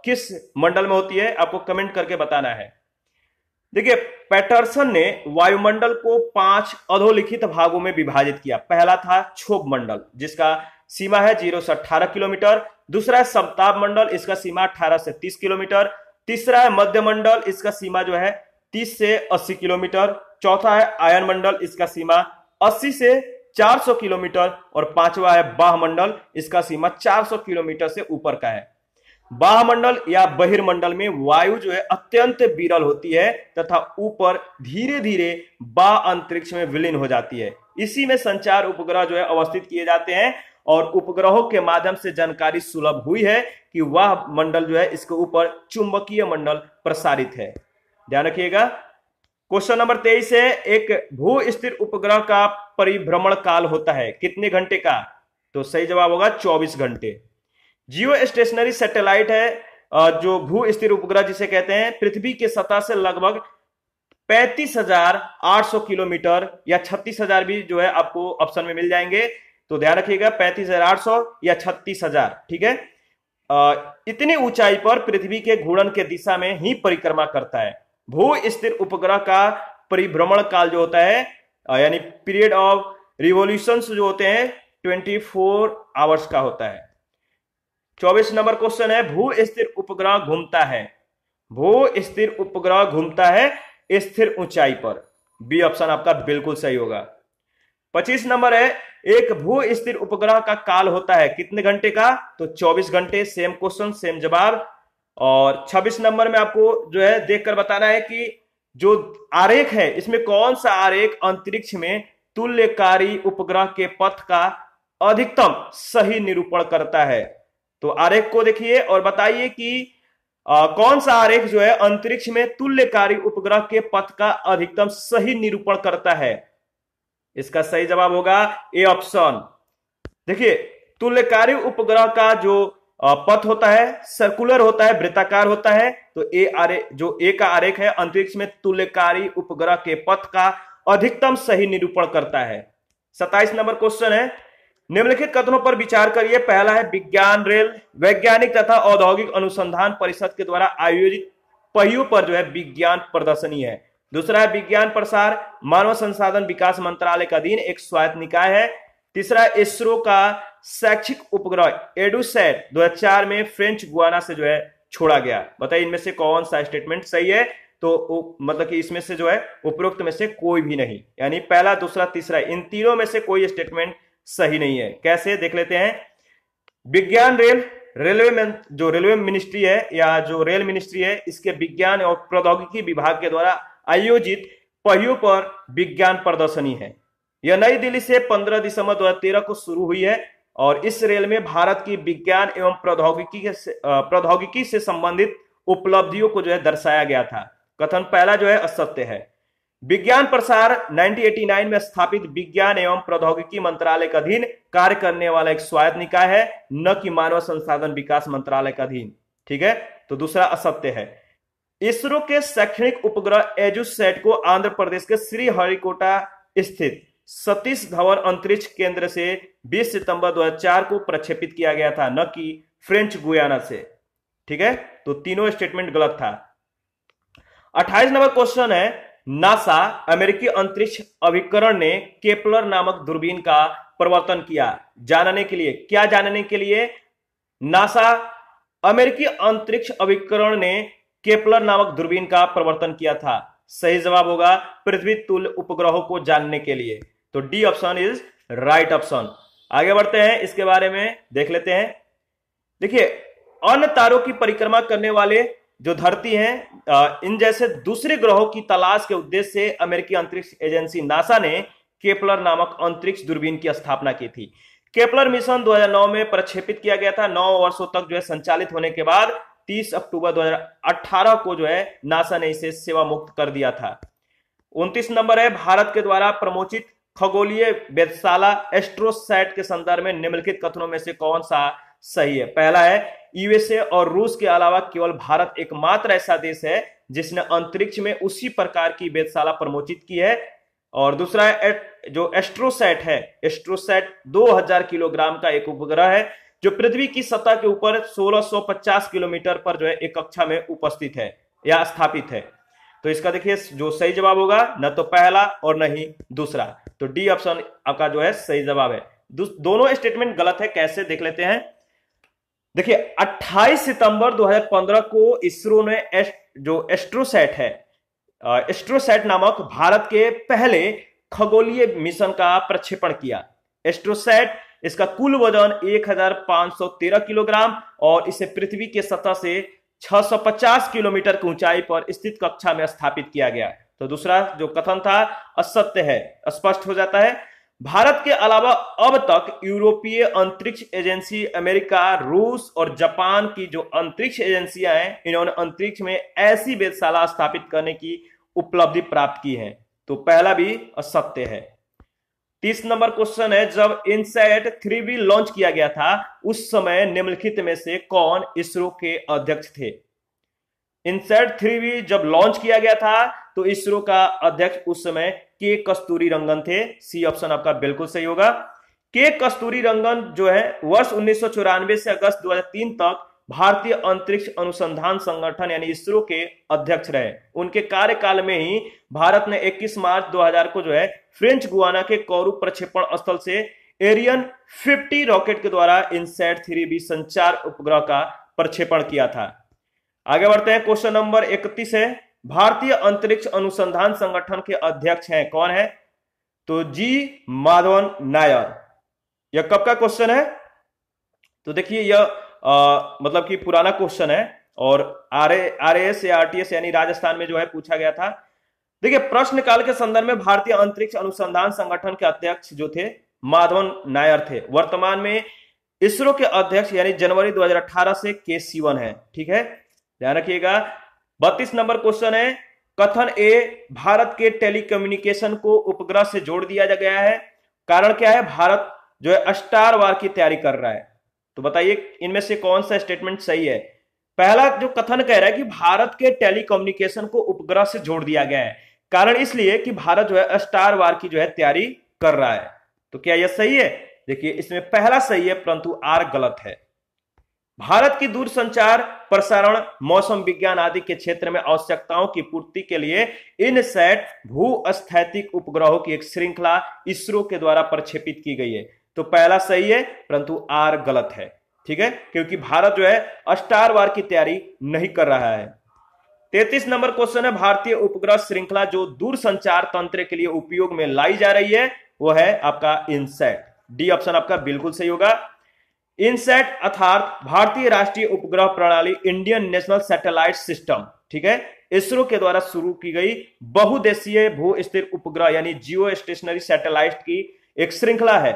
किस मंडल में होती है, आपको कमेंट करके बताना है। देखिए, पैटरसन ने वायुमंडल को 5 अधोलिखित भागों में विभाजित किया। पहला था क्षोभ मंडल, जिसका सीमा है 0 से 18 किलोमीटर। दूसरा है समताप मंडल, इसका सीमा 18 से 30 किलोमीटर। तीसरा है मध्य मंडल, इसका सीमा जो है 30 से 80 किलोमीटर। चौथा है आयन मंडल, इसका सीमा 80 से 400 किलोमीटर। और पांचवा है बाह्य मंडल, इसका सीमा 400 किलोमीटर से ऊपर का है। बाह्यमंडल या बहिर्मंडल में वायु जो है अत्यंत विरल होती है तथा ऊपर धीरे धीरे बाह्य अंतरिक्ष में विलीन हो जाती है। इसी में संचार उपग्रह जो है अवस्थित किए जाते हैं और उपग्रहों के माध्यम से जानकारी सुलभ हुई है कि वह मंडल जो है इसके ऊपर चुंबकीय मंडल प्रसारित है। ध्यान रखिएगा। क्वेश्चन नंबर 23 है, एक भू स्थिर उपग्रह का परिभ्रमण काल होता है कितने घंटे का? तो सही जवाब होगा 24 घंटे। जियो स्टेशनरी सैटेलाइट है जो भू स्थिर उपग्रह जिसे कहते हैं, पृथ्वी के सतह से लगभग 35,800 किलोमीटर या 36,000 भी जो है आपको ऑप्शन में मिल जाएंगे। तो ध्यान रखिएगा 35,800 या 36,000। ठीक है, इतनी ऊंचाई पर पृथ्वी के घूर्णन के दिशा में ही परिक्रमा करता है। भू स्थिर उपग्रह का परिभ्रमण काल जो होता है यानी पीरियड ऑफ रिवॉल्यूशंस जो होते हैं 24 आवर्स का होता है। 24 नंबर क्वेश्चन है, भू स्थिर उपग्रह घूमता है। भू स्थिर उपग्रह घूमता है स्थिर ऊंचाई पर। बी ऑप्शन आपका बिल्कुल सही होगा। 25 नंबर है, एक भू स्थिर उपग्रह का काल होता है कितने घंटे का? तो 24 घंटे। सेम क्वेश्चन सेम जवाब। और 26 नंबर में आपको जो है देखकर बताना है कि जो आरेख है इसमें कौन सा आरेख अंतरिक्ष में तुल्यकारी उपग्रह के पथ का अधिकतम सही निरूपण करता है। तो आरेख को देखिए और बताइए कि कौन सा आरेख जो है अंतरिक्ष में तुल्यकारी उपग्रह के पथ का अधिकतम सही निरूपण करता है। इसका सही जवाब होगा ए ऑप्शन। देखिए, तुल्यकारी उपग्रह का जो पथ होता है सर्कुलर होता है, वृत्ताकार होता है। तो ए का आरेख है अंतरिक्ष में तुल्यकारी उपग्रह के पथ का अधिकतम सही निरूपण करता है। 27 नंबर क्वेश्चन है, निम्नलिखित कथनों पर विचार करिए। पहला है, विज्ञान रेल वैज्ञानिक तथा औद्योगिक अनुसंधान परिषद के द्वारा आयोजित पहियों पर जो है विज्ञान प्रदर्शनी है। दूसरा है, विज्ञान प्रसार मानव संसाधन विकास मंत्रालय का अधीन एक स्वायत्त निकाय है। तीसरा, इसरो का शैक्षिक उपग्रह एडुसैट 2004 में फ्रेंच गुयाना से जो है छोड़ा गया। बताइए इनमें से कौन सा स्टेटमेंट सही है? तो मतलब कि इसमें से जो है उपरोक्त में से कोई भी नहीं, यानी पहला दूसरा तीसरा इन तीनों में से कोई स्टेटमेंट सही नहीं है। कैसे देख लेते हैं। विज्ञान रेल रेलवे मिनिस्ट्री है या जो रेल मिनिस्ट्री है इसके विज्ञान और प्रौद्योगिकी विभाग के द्वारा आयोजित पहियों पर विज्ञान प्रदर्शनी है। यह नई दिल्ली से 15 दिसंबर 2013 को शुरू हुई है और इस रेल में भारत की विज्ञान एवं प्रौद्योगिकी से संबंधित उपलब्धियों को जो है दर्शाया गया था। कथन पहला जो है असत्य है। विज्ञान प्रसार 1989 में स्थापित विज्ञान एवं प्रौद्योगिकी मंत्रालय का अधीन कार्य करने वाला एक स्वायत्त निकाय है, न कि मानव संसाधन विकास मंत्रालय का अधीन। ठीक है, तो दूसरा असत्य है। इसरो के शैक्षणिक उपग्रह एजुसैट को आंध्र प्रदेश के श्रीहरिकोटा स्थित सतीश धवन अंतरिक्ष केंद्र से 20 सितंबर 2004 को प्रक्षेपित किया गया था, न कि फ्रेंच गुयाना से। ठीक है, तो तीनों स्टेटमेंट गलत था। 28 नंबर क्वेश्चन है, नासा अमेरिकी अंतरिक्ष अभिकरण ने केपलर नामक दूरबीन का प्रवर्तन किया जानने के लिए। क्या जानने के लिए? नासा अमेरिकी अंतरिक्ष अभिकरण ने केपलर नामक दूरबीन का प्रवर्तन किया था। सही जवाब होगा पृथ्वी तुल्य उपग्रहों को जानने के लिए। तो D option is right option. आगे बढ़ते हैं, इसके बारे में देख लेते हैं। देखिए, अन्य तारों की परिक्रमा करने वाले जो धरती हैं, इन जैसे दूसरे ग्रहों की तलाश के उद्देश्य से अमेरिकी अंतरिक्ष एजेंसी नासा ने केपलर नामक अंतरिक्ष दूरबीन की स्थापना की थी। केपलर मिशन 2009 में प्रक्षेपित किया गया था। 9 वर्षों तक जो है संचालित होने के बाद 30 अक्टूबर 2018 को जो है नासा ने इसे सेवा मुक्त कर दिया था। 29 नंबर है, भारत के द्वारा प्रमोचित खगोलीय वेधशाला एस्ट्रोसैट के संदर्भ में निम्नलिखित कथनों में से कौन सा सही है? पहला है, यूएसए और रूस के अलावा केवल भारत एकमात्र ऐसा देश है जिसने अंतरिक्ष में उसी प्रकार की वेधशाला प्रमोचित की है। और दूसरा है, जो एस्ट्रोसैट है, एस्ट्रोसैट 2000 किलोग्राम का एक उपग्रह है जो पृथ्वी की सतह के ऊपर 1650 किलोमीटर पर जो है एक कक्षा में उपस्थित है या स्थापित है। तो इसका देखिए जो सही जवाब होगा न तो पहला और न ही दूसरा, तो डी ऑप्शन आपका जो है सही जवाब है। दोनों स्टेटमेंट गलत है। कैसे देख लेते हैं। देखिए, 28 सितंबर 2015 को इसरो ने जो एस्ट्रोसैट है, एस्ट्रोसैट नामक भारत के पहले खगोलीय मिशन का प्रक्षेपण किया। एस्ट्रोसैट, इसका कुल वजन 1513 किलोग्राम और इसे पृथ्वी के सतह से 650 किलोमीटर की ऊंचाई पर स्थित कक्षा में स्थापित किया गया। तो दूसरा जो कथन था असत्य है, स्पष्ट हो जाता है। भारत के अलावा अब तक यूरोपीय अंतरिक्ष एजेंसी, अमेरिका, रूस और जापान की जो अंतरिक्ष एजेंसियां हैं, इन्होंने अंतरिक्ष में ऐसी वेधशाला स्थापित करने की उपलब्धि प्राप्त की है। तो पहला भी असत्य है। 30 नंबर क्वेश्चन है, जब इनसैट 3B लॉन्च किया गया था उस समय निम्नलिखित में से कौन इसरो के अध्यक्ष थे? इनसैट 3B जब लॉन्च किया गया था तो इसरो का अध्यक्ष उस समय के कस्तूरी रंगन थे। सी ऑप्शन आपका बिल्कुल सही होगा। के कस्तूरी रंगन जो है वर्ष 1994 से अगस्त 2003 तक भारतीय अंतरिक्ष अनुसंधान संगठन यानी इसरो के अध्यक्ष रहे। उनके कार्यकाल में ही भारत ने 21 मार्च 2000 को जो है फ्रेंच गुयाना के कोरू प्रक्षेपण स्थल से एरियन 50 रॉकेट के द्वारा इनसैट 3B संचार उपग्रह का प्रक्षेपण किया था। आगे बढ़ते हैं, क्वेश्चन नंबर 31 है, भारतीय अंतरिक्ष अनुसंधान संगठन के अध्यक्ष हैं कौन है? तो जी माधवन नायर। यह कब का क्वेश्चन है? तो देखिए यह मतलब कि पुराना क्वेश्चन है और आरएएस या आरटीएस यानी राजस्थान में जो है पूछा गया था। देखिए, प्रश्नकाल के संदर्भ में भारतीय अंतरिक्ष अनुसंधान संगठन के अध्यक्ष जो थे माधवन नायर थे। वर्तमान में इसरो के अध्यक्ष यानी जनवरी 2018 से के सिवन है। ठीक है, ध्यान रखिएगा। 32 नंबर क्वेश्चन है, कथन ए, भारत के टेलीकम्युनिकेशन को उपग्रह से जोड़ दिया गया है, कारण क्या है? भारत जो है स्टार वार की तैयारी कर रहा है। तो बताइए इनमें से कौन सा स्टेटमेंट सही है? पहला जो कथन कह रहा है कि भारत के टेलीकम्युनिकेशन को उपग्रह से जोड़ दिया गया है, कारण इसलिए कि भारत जो है स्टार वार की जो है तैयारी कर रहा है। तो क्या यह सही है? देखिए, इसमें पहला सही है परंतु आर गलत है। भारत की दूरसंचार, प्रसारण, मौसम विज्ञान आदि के क्षेत्र में आवश्यकताओं की पूर्ति के लिए इनसैट भू-स्थैतिक उपग्रहों की एक श्रृंखला इसरो के द्वारा प्रक्षेपित की गई है। तो पहला सही है परंतु आर गलत है। ठीक है, क्योंकि भारत जो है स्टार वार की तैयारी नहीं कर रहा है। 33 नंबर क्वेश्चन है, भारतीय उपग्रह श्रृंखला जो दूरसंचार तंत्र के लिए उपयोग में लाई जा रही है वो है आपका इनसैट। डी ऑप्शन आपका बिल्कुल सही होगा। इनसैट अर्थात भारतीय राष्ट्रीय उपग्रह प्रणाली, इंडियन नेशनल सैटेलाइट सिस्टम, ठीक है, इसरो के द्वारा शुरू की गई बहुदेशीय भू स्थिर उपग्रह यानी जियो स्टेशनरी सैटेलाइट की एक श्रृंखला है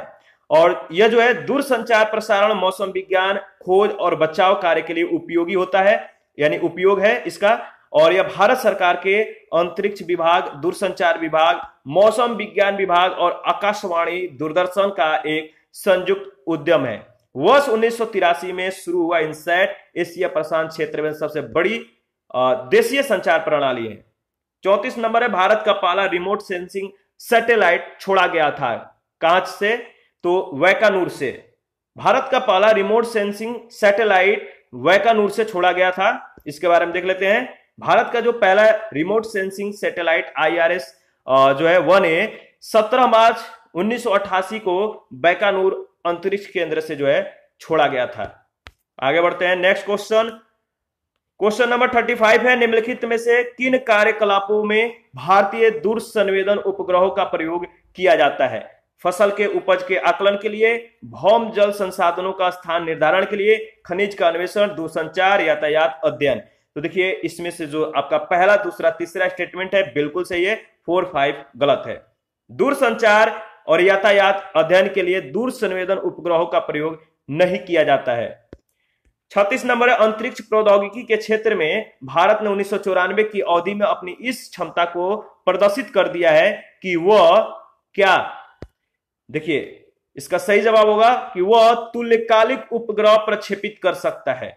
और यह जो है दूरसंचार, प्रसारण, मौसम विज्ञान, खोज और बचाव कार्य के लिए उपयोगी होता है, यानी उपयोग है इसका। और यह भारत सरकार के अंतरिक्ष विभाग, दूरसंचार विभाग, मौसम विज्ञान विभाग और आकाशवाणी दूरदर्शन का एक संयुक्त उद्यम है। वर्ष 1983 में शुरू हुआ इनसैट एशिया प्रशांत क्षेत्र में सबसे बड़ी देशीय संचार प्रणाली है। 34 नंबर है, भारत का पहला रिमोट सेंसिंग सैटेलाइट छोड़ा गया था। कहां से? तो वैकानूर से। भारत का पहला रिमोट सेंसिंग सैटेलाइट वैकानूर से छोड़ा गया था। इसके बारे में देख लेते हैं। भारत का जो पहला रिमोट सेंसिंग सैटेलाइट IRS जो है 1A 17 मार्च 1988 को बैकानूर अंतरिक्ष केंद्र से जो है छोड़ा गया था। आगे बढ़ते हैं। नेक्स्ट क्वेश्चन नंबर 35 है, निम्नलिखित में से किन कार्यकलापों में भारतीय दूर संवेदन उपग्रहों का प्रयोग किया जाता है? फसल के उपज के आकलन के लिए, भौम जल संसाधनों का स्थान निर्धारण के लिए, खनिज का अन्वेषण, दूरसंचार, यातायात अध्ययन। तो देखिए इसमें से जो आपका पहला, दूसरा, तीसरा स्टेटमेंट है बिल्कुल सही है, 4, 5 गलत है। दूरसंचार और यातायात अध्ययन के लिए दूर संवेदन उपग्रहों का प्रयोग नहीं किया जाता है। 36 नंबर है, अंतरिक्ष प्रौद्योगिकी के क्षेत्र में भारत ने 1994 की अवधि में अपनी इस क्षमता को प्रदर्शित कर दिया है कि वह क्या? देखिए इसका सही जवाब होगा कि वह तुल्यकालिक उपग्रह प्रक्षेपित कर सकता है।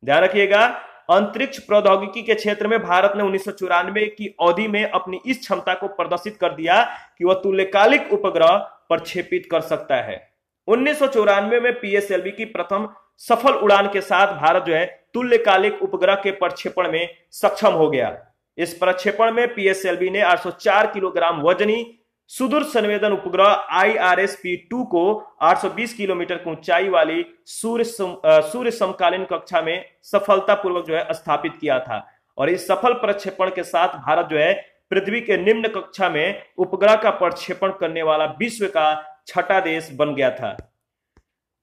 ध्यान रखिएगा, अंतरिक्ष प्रौद्योगिकी के क्षेत्र में भारत ने 1994 की अवधि में अपनी इस क्षमता को प्रदर्शित कर दिया कि वह तुल्यकालिक उपग्रह प्रक्षेपित कर सकता है। 1994 में PSLV की प्रथम सफल उड़ान के साथ भारत जो है तुल्यकालिक उपग्रह के प्रक्षेपण में सक्षम हो गया। इस प्रक्षेपण में PSLV ने 804 किलोग्राम वजनी सुदूर संवेदन उपग्रह IRS-P2 को 820 किलोमीटर की ऊंचाई वाली सूर्य समकालीन कक्षा में सफलतापूर्वक जो है स्थापित किया था। और इस सफल प्रक्षेपण के साथ भारत जो है पृथ्वी के निम्न कक्षा में उपग्रह का प्रक्षेपण करने वाला विश्व का 6ठा देश बन गया था।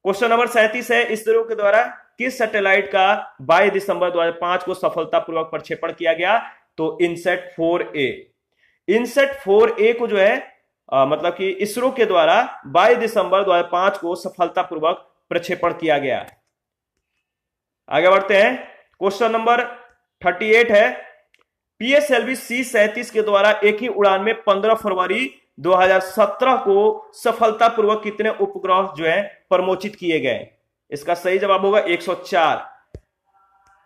क्वेश्चन नंबर 37 है, इसरो के द्वारा किस सैटेलाइट का 22 दिसंबर 2005 को सफलतापूर्वक प्रक्षेपण किया गया? तो इनसैट 4A। इनसैट 4A को जो है मतलब कि इसरो के द्वारा 22 दिसंबर 2005 को सफलतापूर्वक प्रक्षेपण किया गया। आगे बढ़ते हैं। क्वेश्चन नंबर 38 है, PSLV C-37 के द्वारा एक ही उड़ान में 15 फरवरी 2017 को सफलतापूर्वक कितने उपग्रह जो है प्रमोचित किए गए? इसका सही जवाब होगा 104।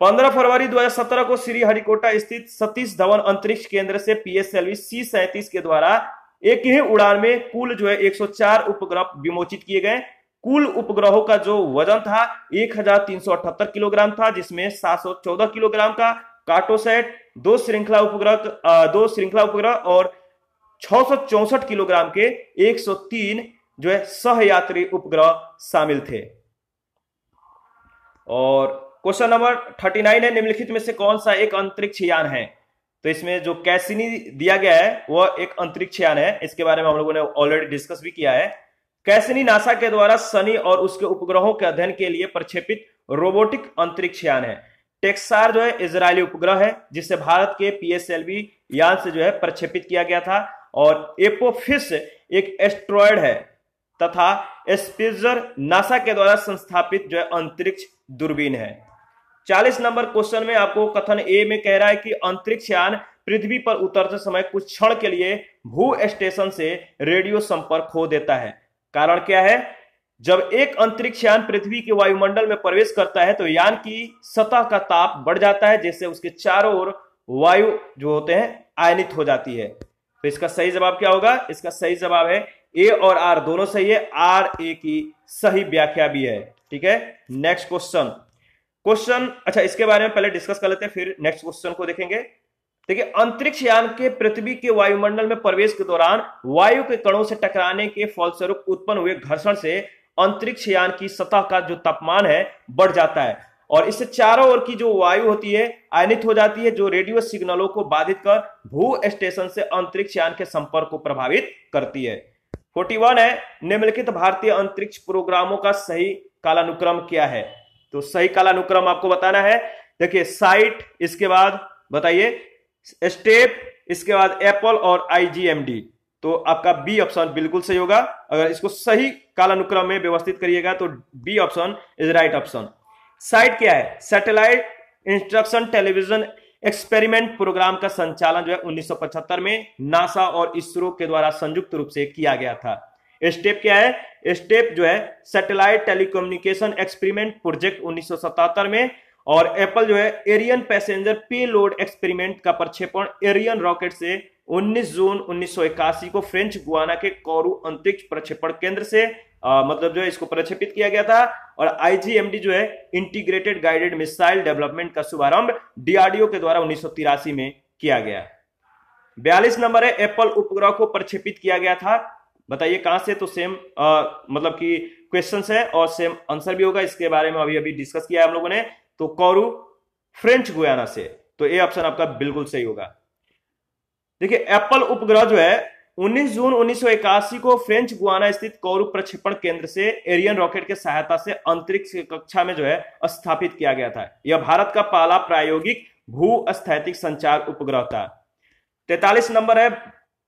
15 फरवरी 2017 को श्रीहरिकोटा स्थित सतीश धवन अंतरिक्ष केंद्र से PSLV C-37 के द्वारा एक ही उड़ान में कुल जो है 104 उपग्रह विमोचित किए गए। कुल उपग्रहों का जो वजन था 1378 किलोग्राम था, जिसमें 714 किलोग्राम का कार्टोसैट, 2 श्रृंखला उपग्रह और 664 किलोग्राम के 103 जो है सहयात्री उपग्रह शामिल थे। और क्वेश्चन नंबर 39 है, निम्नलिखित में से कौन सा एक अंतरिक्ष यान है? तो इसमें जो कैसिनी दिया गया है वह एक अंतरिक्ष यान है। इसके बारे में हम लोगों ने ऑलरेडी डिस्कस भी किया है। कैसिनी नासा के द्वारा शनि और उसके उपग्रहों के अध्ययन के लिए प्रक्षेपित रोबोटिक अंतरिक्ष यान है। टेक्सार जो है इजरायली उपग्रह है, जिसे भारत के PSLV यान से जो है प्रक्षेपित किया गया था। और एपोफिस एक एस्ट्रॉयड है तथा स्पिट्जर नासा के द्वारा संस्थापित जो है अंतरिक्ष दूरबीन है। 40 नंबर क्वेश्चन में आपको कथन ए में कह रहा है कि अंतरिक्ष यान पृथ्वी पर उतरते समय कुछ क्षण के लिए भू स्टेशन से रेडियो संपर्क खो देता है। कारण क्या है? जब एक अंतरिक्ष यान पृथ्वी के वायुमंडल में प्रवेश करता है तो यान की सतह का ताप बढ़ जाता है, जिससे उसके चारों ओर वायु जो होते हैं आयनित हो जाती है। तो इसका सही जवाब क्या होगा? इसका सही जवाब है ए और आर दोनों सही है। आर ए की सही व्याख्या भी है। ठीक है, नेक्स्ट क्वेश्चन अच्छा इसके बारे में पहले डिस्कस कर लेते हैं, फिर नेक्स्ट क्वेश्चन को देखेंगे। देखिए, अंतरिक्ष यान के पृथ्वी के वायुमंडल में प्रवेश के दौरान वायु के कणों से टकराने के फलस्वरूप उत्पन्न हुए घर्षण से अंतरिक्ष यान की सतह का जो तापमान है बढ़ जाता है और इससे चारों ओर की जो वायु होती है आयनित हो जाती है, जो रेडियो सिग्नलों को बाधित कर भू स्टेशन से अंतरिक्ष यान के संपर्क को प्रभावित करती है। 41 है, निम्नलिखित भारतीय अंतरिक्ष प्रोग्रामों का सही कालानुक्रम क्या है? तो सही कालानुक्रम आपको बताना है। देखिए, साइट, इसके बाद बताइए स्टेप, इसके बाद एप्पल और IGMD। तो आपका बी ऑप्शन बिल्कुल सही होगा। अगर इसको सही कालानुक्रम में व्यवस्थित करिएगा तो B option is right option. SITE क्या है? Satellite instruction television experiment programme का संचालन जो है 1975 में नासा और इसरो के द्वारा संयुक्त रूप से किया गया था। स्टेप क्या है? स्टेप जो है सैटेलाइट टेलीकम्युनिकेशन एक्सपेरिमेंट प्रोजेक्ट 1977 में, और एप्पल जो है एरियन पैसेंजर पेलोड एक्सपेरिमेंट का प्रक्षेपण एरियन रॉकेट से 19 जून 1981 को फ्रेंच गुयाना के कोरू अंतरिक्ष प्रक्षेपण केंद्र से मतलब जो है इसको प्रक्षेपित किया गया था। और आईजीएमडी जो है इंटीग्रेटेड गाइडेड मिसाइल डेवलपमेंट का शुभारंभ डीआरडीओ के द्वारा 1983 में किया गया। 42 नंबर है, एप्पल उपग्रह को प्रक्षेपित किया गया था, बताइए कहां से? तो सेम मतलब कि क्वेश्चंस है और सेम आंसर भी होगा, इसके बारे में अभी अभी डिस्कस किया है हम लोगों ने। तो कोरू फ्रेंच गुयाना से, तो ये ऑप्शन आपका बिल्कुल सही होगा। देखिए एप्पल उपग्रह जो है 19 जून 1981 को फ्रेंच गुयाना स्थित कोरू प्रक्षेपण केंद्र से एरियन रॉकेट के सहायता से अंतरिक्ष कक्षा में जो है स्थापित किया गया था। यह भारत का पहला प्रायोगिक भू स्थैतिक संचार उपग्रह था। 43 नंबर है,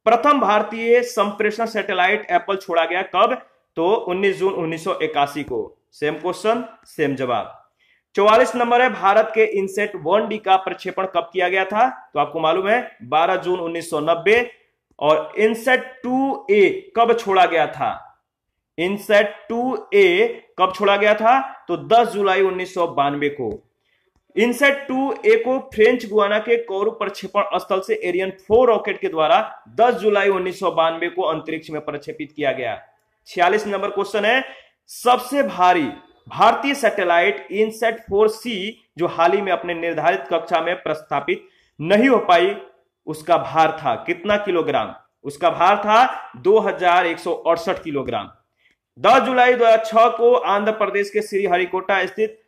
प्रथम भारतीय संप्रेषण सैटेलाइट एप्पल छोड़ा गया कब? तो 19 जून 1981 को। सेम क्वेश्चन सेम जवाब। 44 नंबर है, भारत के इनसेट 1D का प्रक्षेपण कब किया गया था? तो आपको मालूम है 12 जून 1990। और इनसेट 2A कब छोड़ा गया था? इनसेट 2A कब छोड़ा गया था? तो 10 जुलाई 1992 को। इनसेट 2A को फ्रेंच गुयाना के कोरू प्रक्षेपण स्थल से एरियन 4 रॉकेट के द्वारा 10 जुलाई 1992 को अंतरिक्ष में प्रक्षेपित किया गया। 46 नंबर क्वेश्चन है, सबसे भारी भारतीय सैटेलाइट इनसेट 4C जो हाल ही में अपने निर्धारित कक्षा में प्रस्थापित नहीं हो पाई, उसका भार था कितना किलोग्राम? उसका भार था 2168 किलोग्राम। 10 जुलाई 2006 को आंध्र प्रदेश के श्रीहरिकोटा स्थित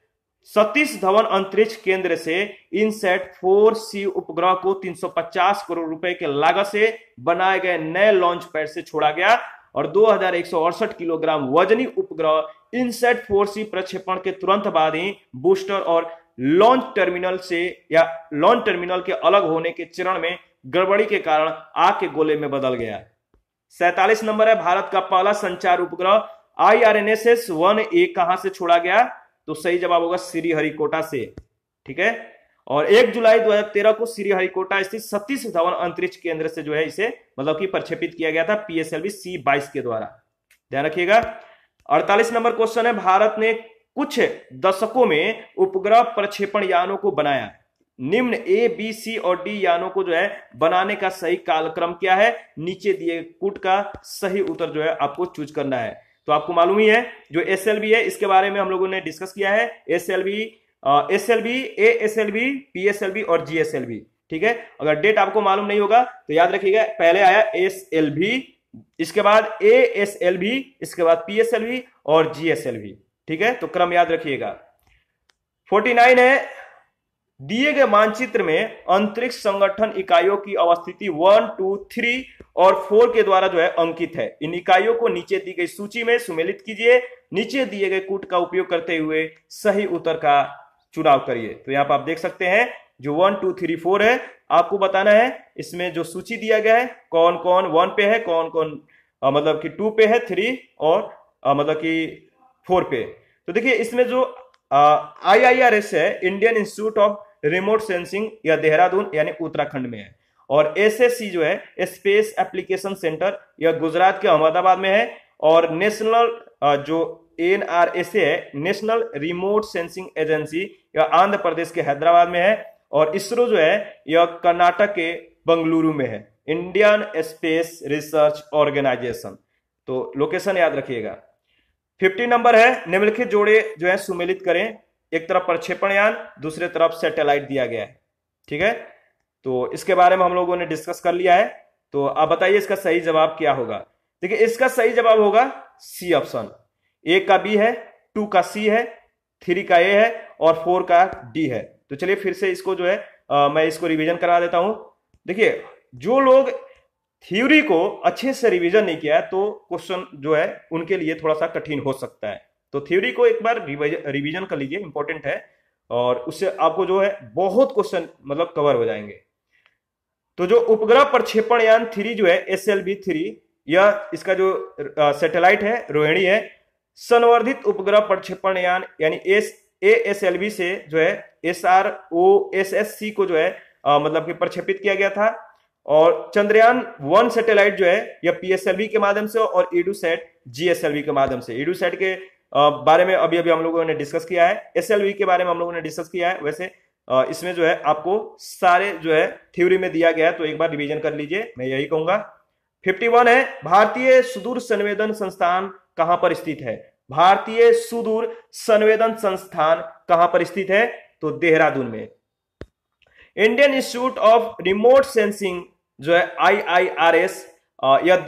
सतीश धवन अंतरिक्ष केंद्र से इनसेट 4C उपग्रह को 350 करोड़ रुपए के लागत से बनाए गए नए लॉन्च पैड से छोड़ा गया और 2168 किलोग्राम वजनी उपग्रह इनसेट 4C प्रक्षेपण के तुरंत बाद ही बूस्टर और लॉन्च टर्मिनल से या लॉन्च टर्मिनल के अलग होने के चरण में गड़बड़ी के कारण आग के गोले में बदल गया। 47 नंबर है, भारत का पहला संचार उपग्रह IRNSS 1A कहां से छोड़ा गया? तो सही जवाब होगा श्रीहरिकोटा से। ठीक है, और 1 जुलाई 2013 को श्रीहरिकोटा स्थित सतीश धवन अंतरिक्ष केंद्र से जो है इसे मतलब कि प्रक्षेपित किया गया था PSLV C-22 के द्वारा, ध्यान रखिएगा। 48 नंबर क्वेश्चन है, भारत ने कुछ दशकों में उपग्रह प्रक्षेपण यानों को बनाया, निम्न A, B, C और D यानों को जो है बनाने का सही कालक्रम क्या है? नीचे दिए कूट का सही उत्तर जो है आपको चूज करना है। तो आपको मालूम ही है जो SLV है इसके बारे में हम लोगों ने डिस्कस किया है, SLV, ASLV, PSLV और GSLV। ठीक है, अगर डेट आपको मालूम नहीं होगा तो याद रखिएगा, पहले आया SLV, इसके बाद ASLV, इसके बाद PSLV और GSLV। ठीक है, तो क्रम याद रखिएगा। 49 है, दिए गए मानचित्र में अंतरिक्ष संगठन इकाइयों की अवस्थिति 1, 2, 3 और 4 के द्वारा जो है अंकित है। इन इकाइयों को नीचे दी गई सूची में सुमेलित कीजिए, नीचे दिए गए कूट का उपयोग करते हुए सही उत्तर का चुनाव करिए। तो यहाँ पर आप देख सकते हैं जो 1, 2, 3, 4 है, आपको बताना है इसमें जो सूची दिया गया है कौन कौन 1 पे है, कौन कौन मतलब कि 2 पे है, 3 और मतलब कि 4 पे। तो देखिए इसमें जो IIRS है, Indian institute of remote sensing, या देहरादून यानी उत्तराखंड में है, और SSC जो है स्पेस एप्लीकेशन सेंटर, यह गुजरात के अहमदाबाद में है, और नेशनल जो NRSA है, नेशनल रिमोट सेंसिंग एजेंसी, यह आंध्र प्रदेश के हैदराबाद में है, और इसरो जो है यह कर्नाटक के बंगलुरु में है, इंडियन स्पेस रिसर्च ऑर्गेनाइजेशन। तो लोकेशन याद रखिएगा। 50 नंबर है, निम्नलिखित जोड़े जो है सुमेलित करें, एक तरफ प्रक्षेपण यान, दूसरे तरफ सैटेलाइट दिया गया है। ठीक है, तो इसके बारे में हम लोगों ने डिस्कस कर लिया है, तो आप बताइए इसका सही जवाब क्या होगा। देखिए इसका सही जवाब होगा सी ऑप्शन। 1 का B है, 2 का C है, 3 का A है और 4 का D है। तो चलिए फिर से इसको जो है मैं इसको रिवीजन करा देता हूं। देखिए जो लोग थ्योरी को अच्छे से रिवीजन नहीं किया है तो क्वेश्चन जो है उनके लिए थोड़ा सा कठिन हो सकता है, तो थ्योरी को एक बार रिवीजन कर लीजिए, इंपॉर्टेंट है, और उससे आपको जो है बहुत क्वेश्चन मतलब कवर हो जाएंगे। तो जो उपग्रह प्रक्षेपण यान 3 जो है SLV-3, यह इसका जो सैटेलाइट है रोहिणी है, संवर्धित उपग्रह प्रक्षेपण यान यानी ASLV से जो है SROSSC को जो है मतलब कि प्रक्षेपित किया गया था, और चंद्रयान 1 सैटेलाइट जो है यह पीएसएलवी के माध्यम से और ईडूसैट जीएसएलवी के माध्यम से। ईडूसैट के बारे में अभी अभी हम लोगों ने डिस्कस किया है, एसएलवी के बारे में हम लोगों ने डिस्कस किया है। वैसे इसमें जो है आपको सारे जो है थ्योरी में दिया गया है, तो एक बार रिवीजन कर लीजिए, मैं यही कहूंगा। 51 है, भारतीय सुदूर संवेदन संस्थान कहां पर स्थित है? भारतीय सुदूर संवेदन संस्थान कहां पर स्थित है? तो देहरादून में। Indian institute of remote sensing जो है IIRS, यह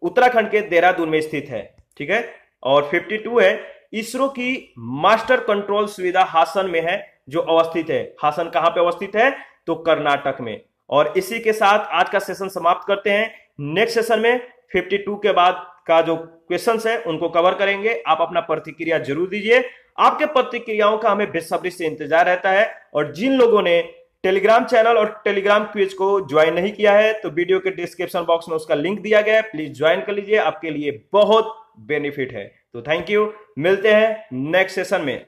उत्तराखंड के देहरादून में स्थित है, ठीक है। और 52 है, इसरो की मास्टर कंट्रोल सुविधा हासन में है जो अवस्थित है। हासन कहां पे अवस्थित है? तो कर्नाटक में। और इसी के साथ आज का सेशन समाप्त करते हैं। नेक्स्ट सेशन में 52 के बाद का जो क्वेश्चंस है उनको कवर करेंगे। आप अपना प्रतिक्रिया जरूर दीजिए, आपके प्रतिक्रियाओं का हमें बेसब्री से इंतजार रहता है। और जिन लोगों ने टेलीग्राम चैनल और टेलीग्राम क्विज को ज्वाइन नहीं किया है तो वीडियो के डिस्क्रिप्शन बॉक्स में उसका लिंक दिया गया है, प्लीज ज्वाइन कर लीजिए, आपके लिए बहुत बेनिफिट है। तो थैंक यू, मिलते हैं नेक्स्ट सेशन में।